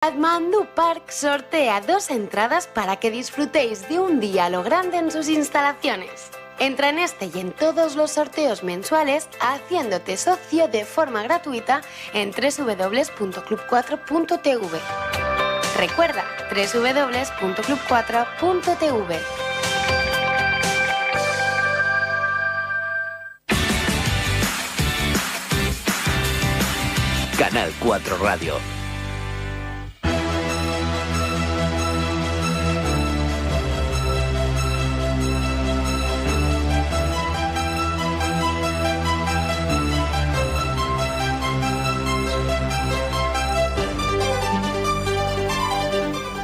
Kathmandu Park sortea 2 entradas para que disfrutéis de un día a lo grande en sus instalaciones. Entra en este y en todos los sorteos mensuales haciéndote socio de forma gratuita en www.club4.tv. Recuerda, www.club4.tv. Canal 4 Radio.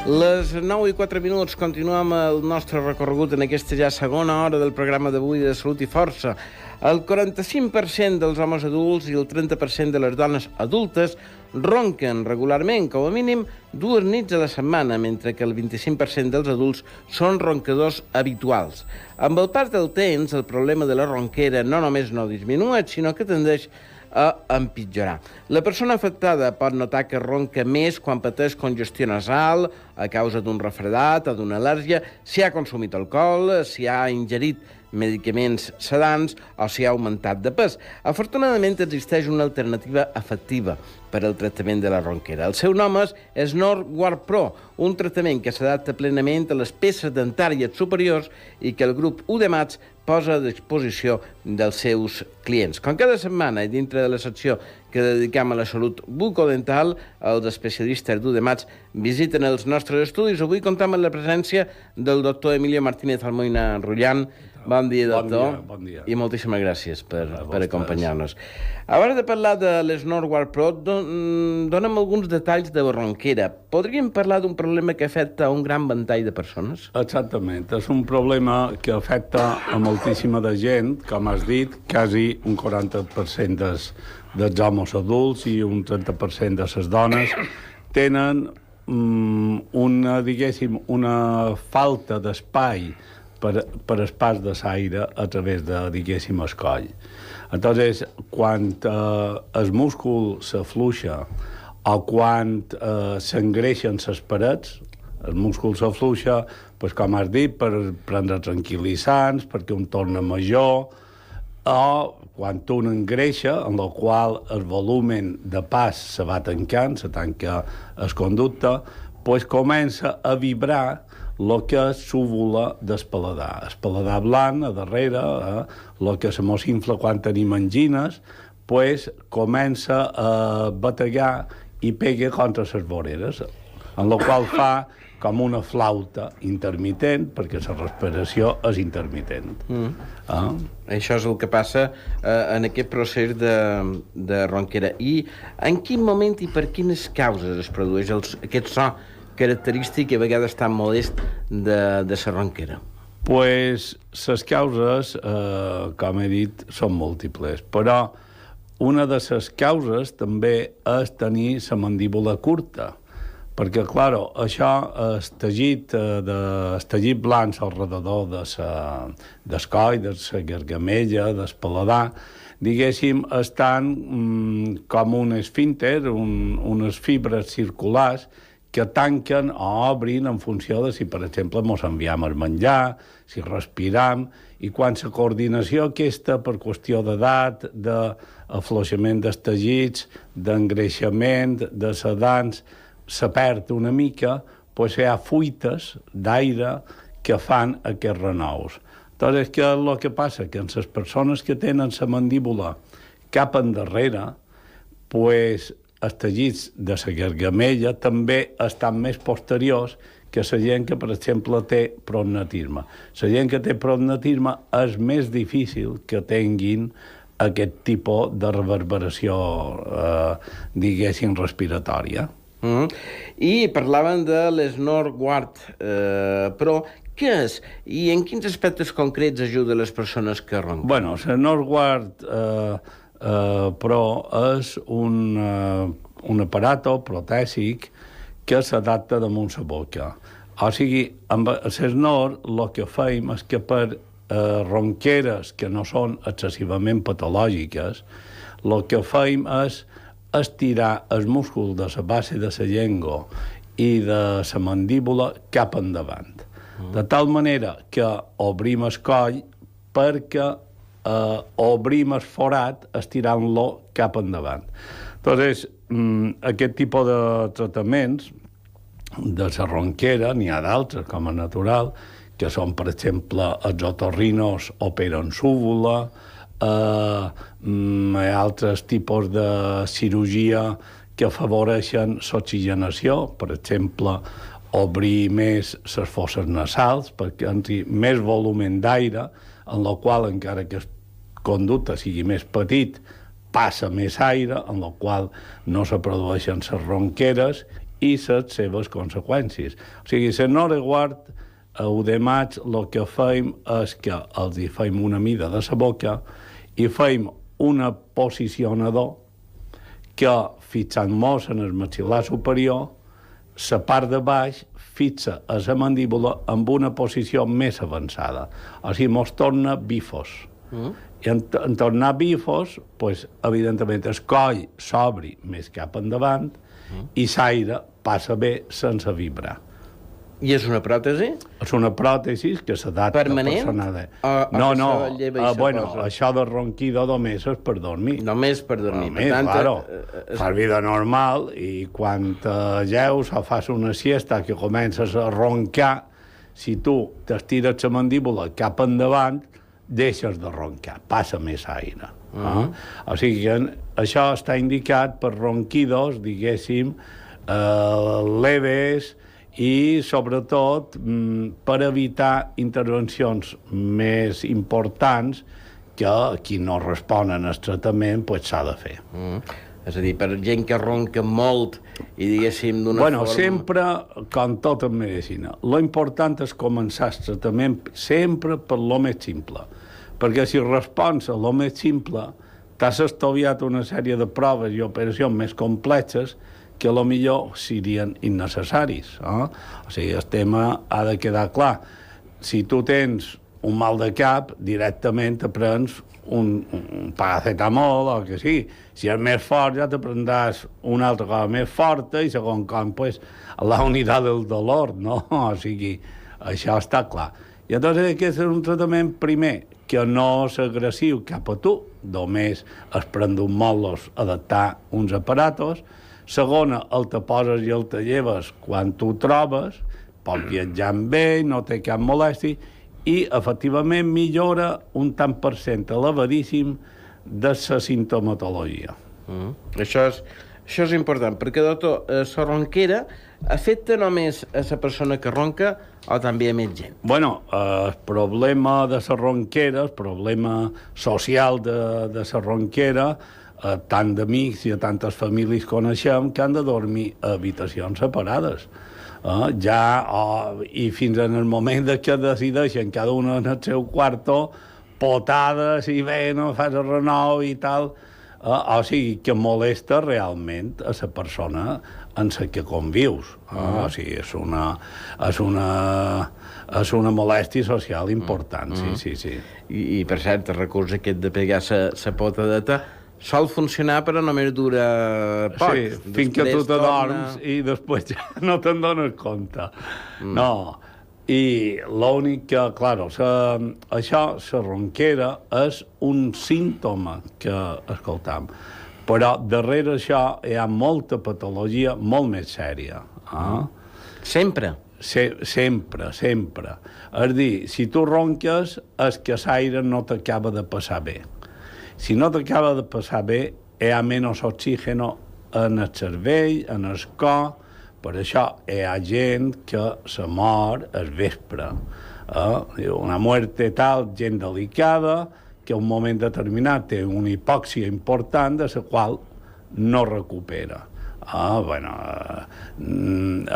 Les 9:04, continuem el nostre recorregut en aquesta ja segona hora del programa d'avui de Salut i Força. El 45% dels homes adults i el 30% de les dones adultes ronquen regularment, com a mínim 2 nits a la setmana, mentre que el 25% dels adults són roncadors habituals. Amb el pas del temps, el problema de la ronquera no només no disminueix, sinó que tendeix a empitjorar. La persona afectada pot notar que ronca més quan pateix congestió nasal a causa d'un refredat o d'una al·lèrgia, si ha consumit alcohol, si ha ingerit medicaments sedants o si ha augmentat de pes. Afortunadament existeix una alternativa efectiva per al tractament de la ronquera. El seu nom és Norguard Pro, un tractament que s'adapta plenament a les peces dentàries superiors i que el grup UDEMATS posa a disposició dels seus clients. Com cada setmana i dintre de la secció que dedicam a la salut bucodental, els especialistes d'UDEMATS visiten els nostres estudis. Avui comptem amb la presència del doctor Emilio Martínez Almoina Rullan. Bon dia, doctor. Bon dia. I moltíssimes gràcies per acompanyar-nos. Abans de parlar de les Norguard Pro, dona'm alguns detalls de la ronquera. Podríem parlar d'un problema que afecta a un gran ventall de persones? Exactament. És un problema que afecta a moltíssima de gent, com has dit, quasi un 40% dels homes adults i un 30% de les dones tenen una falta d'espai per el pas de l'aire a través de, diguéssim, el coll. Entonces, quan el múscul s'afluixa o quan s'engreixen les parets, el múscul s'afluixa, pues, com has dit, per prendre tranquil·litzants, perquè un torna major, o quan un engreixa, en la qual el volumen de pas se va tancant, se tanca el conducte, pues, comença a vibrar el que és l'úvula del paladar. El paladar blanc, a darrere, el que se mos infla quan tenim angines, pues, comença a bategar i pega contra les voreres, en la qual fa com una flauta intermitent, perquè la respiració és intermitent. Això és el que passa en aquest procés de ronquera. I en quin moment i per quines causes es produeix aquest so característic i a vegades tan modest de la ronquera? Pues, les causes, com he dit, són múltiples, però una de les causes també és tenir la mandíbula curta, perquè, clar, això, el teixit blanc al redador del coll, de la gargamella, del paladar, diguéssim, estan com un esfínter, unes fibres circulars que tanquen o obrin en funció de si, per exemple, mos enviam el menjar, si respiram, i quan la coordinació aquesta, per qüestió d'edat, d'afluixament dels teixits, d'engreixament, de sedants, se perd una mica, doncs hi ha fuites d'aire que fan aquests renous. Doncs què és el que passa? Que en les persones que tenen la mandíbula cap endarrere, doncs els teixits de la gargamella també estan més posteriors que la gent que, per exemple, té prognatisme. La gent que té prognatisme és més difícil que tinguin aquest tipus de reverberació, diguéssim, respiratòria. I parlaven de les Norguard Pro. Què és? I en quins aspectes concrets ajuda les persones que ronquen? Bueno, la Norguard Pro és un aparato protèsic que s'adapta damunt la boca. O sigui, amb el Nord el que fem és que per ronqueres que no són excessivament patològiques, el que fem és estirar el múscul de la base de la llengua i de la mandíbula cap endavant. De tal manera que obrim el coll perquè obrim el forat estirant-lo cap endavant. Entonces, aquest tipus de tractaments de la ronquera, n'hi ha d'altres, com a natural, que són, per exemple, els otorrinos operen súvula, hi ha altres tipus de cirurgia que afavoreixen l'oxigenació, per exemple, obrir més les fosses nasals perquè entri més volumen d'aire, en la qual, encara que el conducte sigui més petit, passa més aire, en la qual no se produeixen les ronqueres i les seves conseqüències. O sigui, la Noreguard, a UDEMATS, el que fem és que els hi fem una mida de la boca i fem una posicionador que, fixant-nos en el maxil·lar superior, la part de baix fixa a la mandíbula amb una posició més avançada. O sigui, mos torna bifos. I en tornar bifos, pues, evidentment, el coll s'obri més cap endavant i l'aire passa bé sense vibrar. I és una pròtesi? És una pròtesi que s'adapta permanent? Bueno, això de ronquido només és per dormir. Només per dormir. Només, claro. Fas vida normal i quan lleus o fas una siesta que comences a roncar, si tu t'estires la mandíbula cap endavant, deixes de roncar, passa més aire. O sigui que això està indicat per ronquidos, diguéssim, leves, i, sobretot, per evitar intervencions més importants que qui no responen al tractament s'ha de fer. És a dir, per gent que ronca molt i, diguéssim, d'una forma... Sempre, com tot en medicina, lo important és començar el tractament sempre per lo més simple. Perquè si respons a lo més simple, t'has estudiat una sèrie de proves i operacions més complexes que potser serien innecessaris. O sigui, el tema ha de quedar clar. Si tu tens un mal de cap, directament te prens un paracetamol o que sigui. Si és més fort, ja te prendràs una altra cosa més forta i, segons com, pues, la unitat del dolor, no? O sigui, això està clar. I llavors aquest és un tractament, primer, que no és agressiu cap a tu, només es prendre un molos, adaptar uns aparatos. Segona, el te poses i el te lleves quan tu trobes, pots viatjar amb ell, no té cap molèstia, i efectivament millora un tant per cent elevadíssim de la sintomatologia. Això és important, perquè, doctor, la ronquera afecta només a la persona que ronca o també a més gent? Bueno, el problema de la ronquera, el problema social de la ronquera, tant d'amics i a tantes famílies coneixem que han de dormir a habitacions separades. I fins en el moment que decideixen cada un en el seu quarto, potades i bé, no fas el renou i tal. O sigui, que molesta realment a la persona en la que convius. O sigui, és una molèstia social important, sí. I per cert, el recurs aquest de pegar la potadeta sol funcionar, però només dura poc. Sí, fins que tu t'adorms i després ja no te'n dones compte. No, i l'únic que, clar, això, la ronquera, és un símptoma que escoltam. Però darrere això hi ha molta patologia molt més sèria. Sempre? Sempre. És a dir, si tu ronques és que l'aire no t'acaba de passar bé. Si no t'acaba de passar bé, hi ha menys oxigen en el cervell, en el cor. Per això hi ha gent que se mor al vespre. Una muerte tal, gent delicada, que en un moment determinat té una hipòxia important de la qual no recupera. És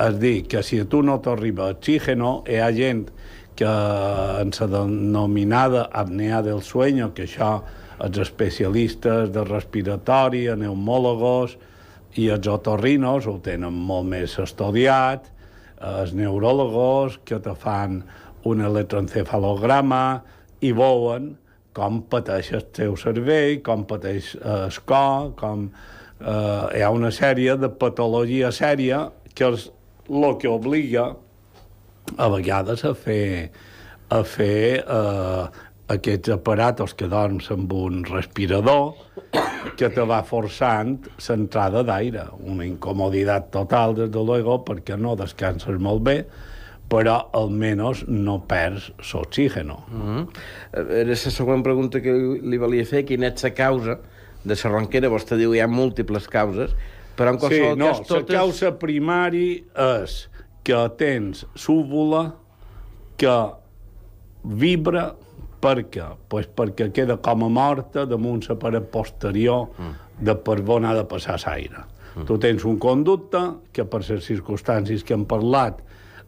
a dir, que si a tu no t'arriba oxigen, hi ha gent que en la denominada apnea del sueño, que això els especialistes de respiratori, pneumòlogos i els otorrinos ho tenen molt més estudiat, els neuròlogos que te fan un electroencefalograma i veuen com pateix el teu cervell, com pateix el cor, hi ha una sèrie de patologia sèria que és el que obliga a vegades a fer aquests aparatos que dorms amb un respirador que te va forçant l'entrada d'aire. Una incomoditat total, des de luego, perquè no descanses molt bé, però almenys no perds l'oxígeno. Era la següent pregunta que li volia fer. Quina és la causa de la ronquera? Vostè diu hi ha múltiples causes, però en qualsevol cas totes... La causa primària és que tens súvula que vibra. Per què? Pues perquè queda com a morta damunt la paret posterior de per on ha de passar l'aire. Tu tens un conducte que, per les circumstàncies que hem parlat,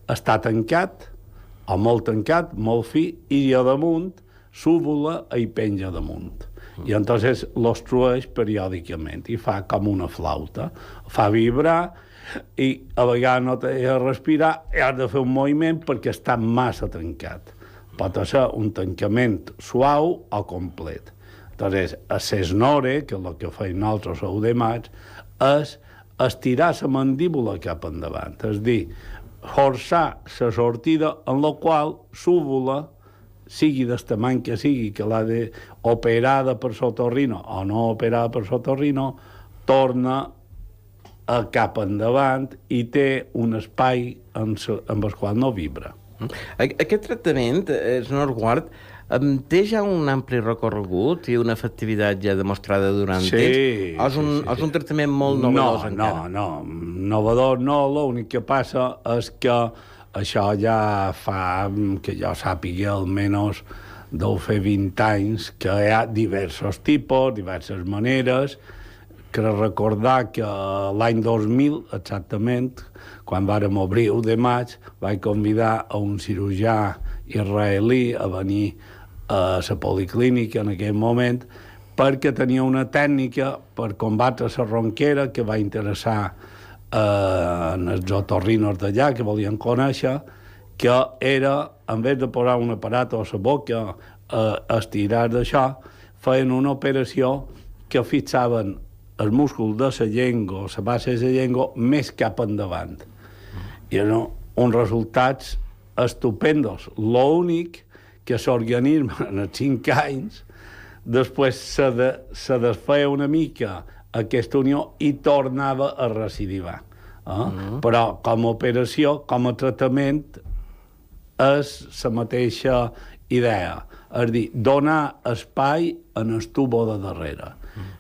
està tancat, o molt tancat, molt fi, i a damunt, súvula hi penja damunt. I entonces l'obstrueix periòdicament i fa com una flauta. Fa vibrar i a vegades no t'has de respirar i has de fer un moviment perquè està massa tancat. Pot ser un tancament suau o complet. Entonces, a s'esnore, que és el que feim nosaltres audemats, és estirar la mandíbula cap endavant, és a dir, forçar la sortida en la qual súvula, sigui d'estamany que sigui, que l'ha d'operada per l'otorrino o no operada per l'otorrino, torna a cap endavant i té un espai amb el qual no vibra. Aquest tractament, senyor Guart, té ja un ampli recorregut i una efectivitat ja demostrada durant temps? O és un tractament molt novedós encara? No, novedós no. L'únic que passa és que això ja fa, que jo sàpiga, almenys deu fer 20 anys, que hi ha diversos tipus, diverses maneres. Crec recordar que l'any 2000, exactament, quan vàrem obrir 1 de maig, vaig convidar a un cirurgià israelí a venir a la policlínica en aquell moment perquè tenia una tècnica per combatre la ronquera que va interessar en els otorrinos d'allà, que volien conèixer, que era, en vez de posar un aparat a la boca, estirar d'això, feien una operació que fixaven el múscul de la llengua, la base de la llengua, més cap endavant. I eren uns resultats estupendos. L'únic que l'organisme en els 5 anys després se desfeia una mica aquesta unió i tornava a recidivar. Però com a operació, com a tractament, és la mateixa idea. És a dir, donar espai en el tubo de darrere.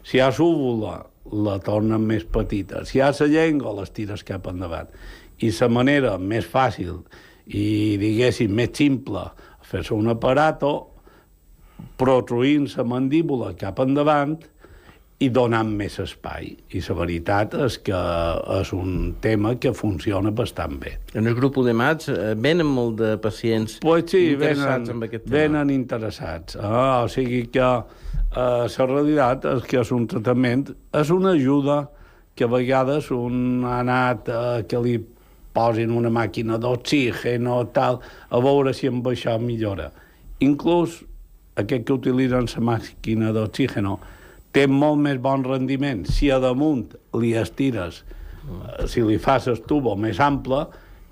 Si hi ha súvula, la tornen més petita. Si hi ha la llengua, les tires cap endavant. I la manera més fàcil i, diguéssim, més simple, fer-se un aparato, protruint la mandíbula cap endavant i donant més espai. I la veritat és que és un tema que funciona bastant bé. En el grup de Mats venen molt de pacients interessats en aquest tema. Venen interessats. O sigui que la realitat és que és un tractament, és una ajuda que a vegades un ha anat que li posin una màquina d'oxigen o tal, a veure si amb això millora. Inclús aquest que utilitzen la màquina d'oxigen té molt més bon rendiment si a damunt li estires, si li fas el tubo més ample,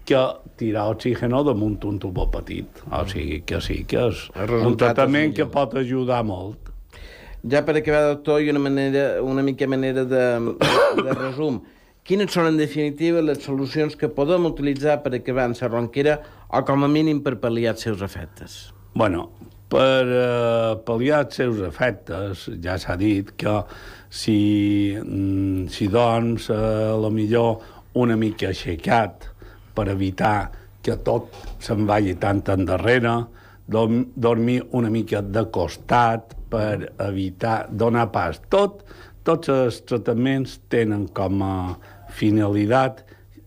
que tirar oxigen damunt un tubo petit. O sigui que sí, que és un tractament que pot ajudar molt. Ja per acabar, doctor, i una mica manera de resum, quines són, en definitiva, les solucions que podem utilitzar per acabar amb la ronquera o, com a mínim, per pal·liar els seus efectes? Bueno, per pal·liar els seus efectes, ja s'ha dit que si dorms, millor una mica aixecat per evitar que tot se'n vagi tant endarrere, dormir una mica de costat per evitar donar pas. Tots els tractaments tenen com a finalitat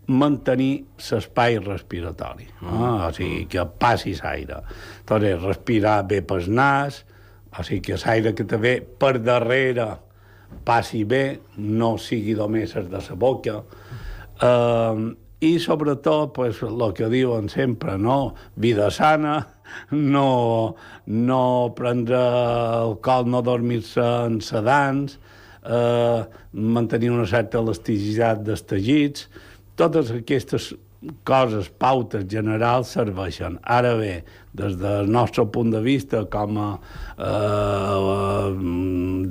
mantenir l'espai respiratori, o sigui, que passis aire. Doncs respirar bé pel nas, o sigui, que l'aire que te ve per darrere passi bé, no sigui només de la boca. I sobretot, pues, el que diuen sempre, no? Vida sana, no prendre alcohol, no dormir-se en sedants, mantenir una certa elasticitat dels teixits. Totes aquestes coses, pautes generals, serveixen. Ara bé, des del nostre punt de vista, com a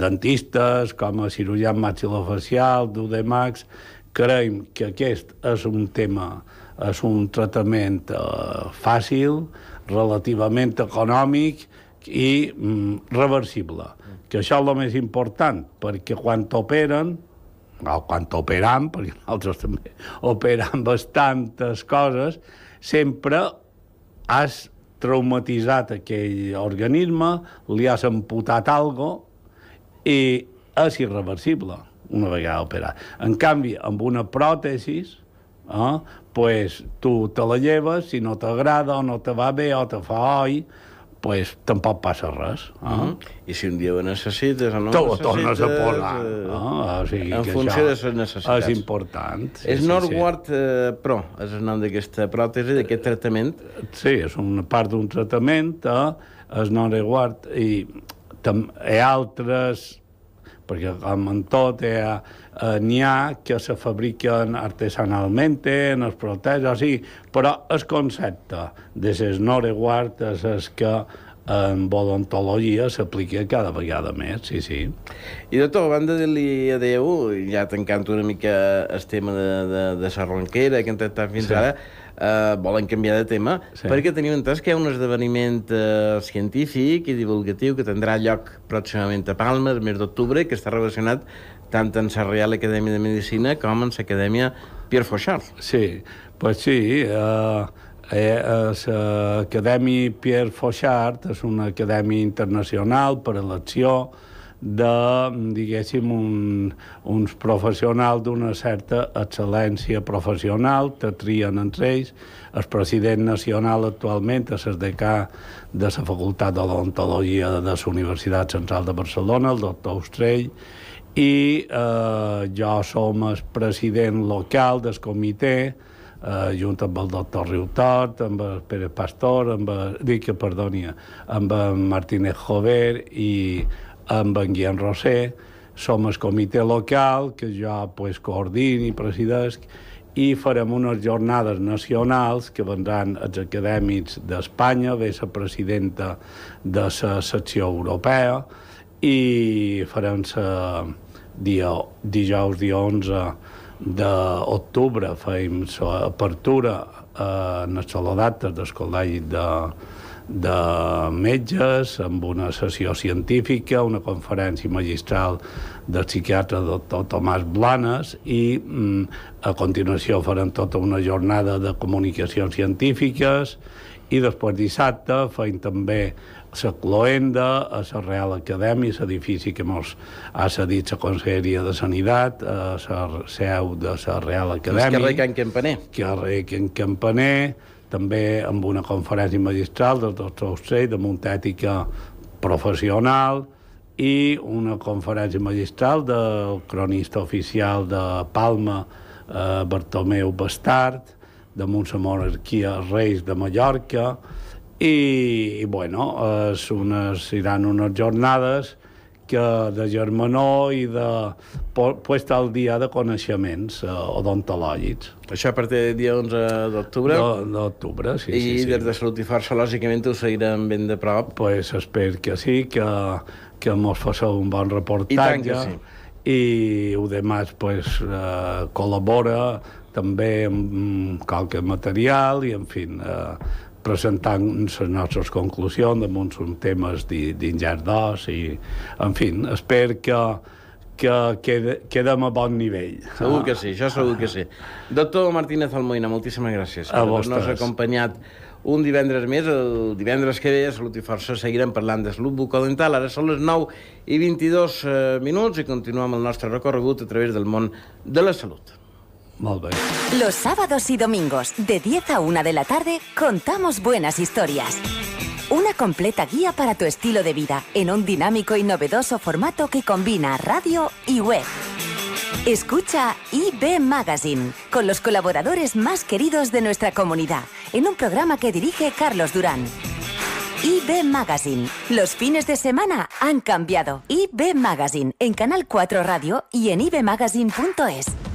dentistes, com a cirurgià maxilofacial, d'UDEMAX, creiem que aquest és un tema, és un tractament fàcil, relativament econòmic i reversible. Que això és el més important, perquè quan t'operen, o quan t'operam, perquè nosaltres també operam bastantes coses, sempre has traumatitzat aquell organisme, li has amputat alguna cosa i és irreversible una vegada operat. En canvi, amb una pròtesis, pues, tu te la lleves, si no t'agrada o no te va bé o te fa oi, pues tampoc passa res. I si un dia ho necessites o no ho tornes a posar. O sigui, en funció de les necessitats. És important. És Northward Pro, és el nom d'aquesta pròtesi, d'aquest tractament? Sí, és una part d'un tractament, és Northward, i hi ha altres, perquè com en tot n'hi ha que se fabriquen artesanalment en els proteses, o sigui, però el concepte de les Northward és el que en odontologia s'aplica cada vegada més, sí. I doctor, abans de dir-li adeu, ja tancant una mica el tema de la ronquera que hem tractat fins ara, volen canviar de tema, perquè tenim entès que hi ha un esdeveniment científic i divulgatiu que tindrà lloc pròximament a Palma, el mes d'octubre, que està relacionat tant en la Reial Acadèmia de Medicina com en l'Acadèmia Pierre Fauchard. Sí, pues sí, l'Acadèmia Pierre Fauchard és una acadèmia internacional per elecció de, diguéssim, uns professionals d'una certa excel·lència professional, te trien entre ells. El president nacional actualment és el decà de la Facultat d'Odontologia de la Universitat Central de Barcelona, el doctor Austrell, i jo som el president local del comitè, junt amb el doctor Riutort, amb el Pere Pastor, amb en Martínez Jover i amb en Guillem Rosé. Som el comitè local, que jo coordino i presidesc, i farem unes jornades nacionals que vendran els acadèmics d'Espanya, ve la presidenta de la secció europea, i farem dijous dia 11 d'octubre fem l'apertura en els soldates del Col·legi de metges, amb una sessió científica, una conferència magistral del psiquiatre doctor Tomàs Blanes, i a continuació farem tota una jornada de comunicacions científiques, i després dissabte fem també la cloenda a la Real Acadèmia, l'edifici que ens ha cedit la Conselleria de Sanitat, a la seu de la Real Acadèmia. El carrer Can Campaner. Carrer Can Campaner, també amb una conferència magistral del doctor Austrell de muntètica professional, i una conferència magistral del cronista oficial de Palma, Bartomeu Bastard, de la monarquia Reis de Mallorca, i bueno, seran unes jornades de germanor i de posar al dia de coneixements odontològics. Això a partir del dia 11 d'octubre? D'octubre, sí. I des de Salut i Força, lògicament, ho seguirem ben de prop? Pues espero que sí, que mos fasseu un bon reportatge. I tant que sí. I UDEMAX col·labora també amb qualque material i, en fi, presentant les nostres conclusions damunt uns temes d'ingest d'os i, en fi, espero que quedem a bon nivell. Segur que sí, això segur que sí. Doctor Martínez Almoina, moltíssimes gràcies per haver-nos acompanyat un divendres més. El divendres que ve a Salut i Força seguirem parlant de salut bucodental. Ara són les 9:22 i continuem el nostre recorregut a través del món de la salut. Molt bé. Los sábados y domingos, de 10 a 1 de la tarde, contamos buenas historias. Una completa guía para tu estilo de vida, en un dinámico y novedoso formato que combina radio y web. Escucha IB Magazine, con los colaboradores más queridos de nuestra comunidad, en un programa que dirige Carlos Durán. IB Magazine. Los fines de semana han cambiado. IB Magazine en Canal 4 Radio y en ibmagazine.es.